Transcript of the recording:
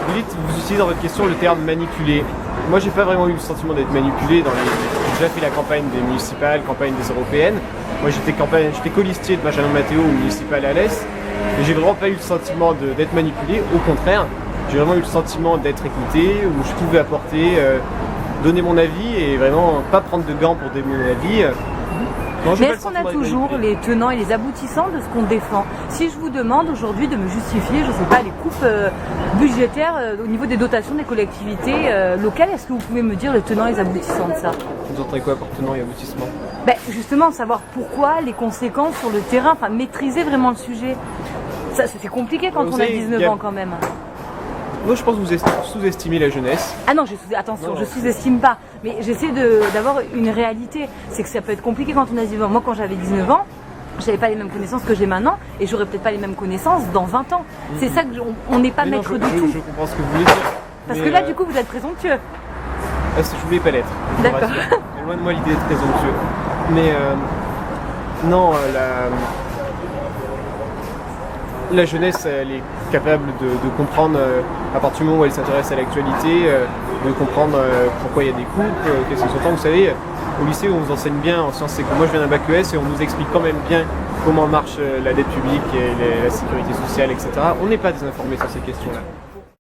vous utilisez dans votre question le terme manipulé. Moi, j'ai pas vraiment eu le sentiment d'être manipulé. J'ai déjà fait la campagne des municipales, campagne des européennes. Moi, j'étais colistier de Benjamin Mathéo au municipal à l'Est. Mais j'ai vraiment pas eu le sentiment d'être manipulé. Au contraire, j'ai vraiment eu le sentiment d'être écouté, où je pouvais apporter, donner mon avis et vraiment pas prendre de gants pour donner mon avis. Mais est-ce qu'on a toujours les tenants et les aboutissants de ce qu'on défend? Si je vous demande aujourd'hui de me justifier, je ne sais pas, les coupes budgétaires au niveau des dotations des collectivités locales, est-ce que vous pouvez me dire les tenants et les aboutissants de ça? Vous entendez quoi par tenants et aboutissement? Justement, savoir pourquoi, les conséquences sur le terrain, enfin maîtriser vraiment le sujet. Ça, c'est compliqué quand on a 19 ans quand même. Moi, je pense que vous sous-estimez la jeunesse. Ah non, attention, je sous-estime pas. Mais j'essaie d'avoir une réalité. C'est que ça peut être compliqué quand on a 19 ans. Moi, quand j'avais 19 ans, j'avais pas les mêmes connaissances que j'ai maintenant et j'aurais peut-être pas les mêmes connaisses dans 20 ans. C'est ça qu'on n'est pas maître de tout. Je comprends ce que vous voulez dire. Parce que là, du coup, vous êtes présomptueux. Je voulais pas l'être. D'accord. Loin de moi l'idée d'être présomptueux. Mais non, la jeunesse, elle est capable de comprendre, à partir du moment où elle s'intéresse à l'actualité, de comprendre pourquoi il y a des coupes, qu'est-ce que sont. Vous savez, au lycée, on nous enseigne bien en sciences éco. Moi, je viens d'un bac ES et on nous explique quand même bien comment marche la dette publique et la sécurité sociale, etc. On n'est pas désinformés sur ces questions-là.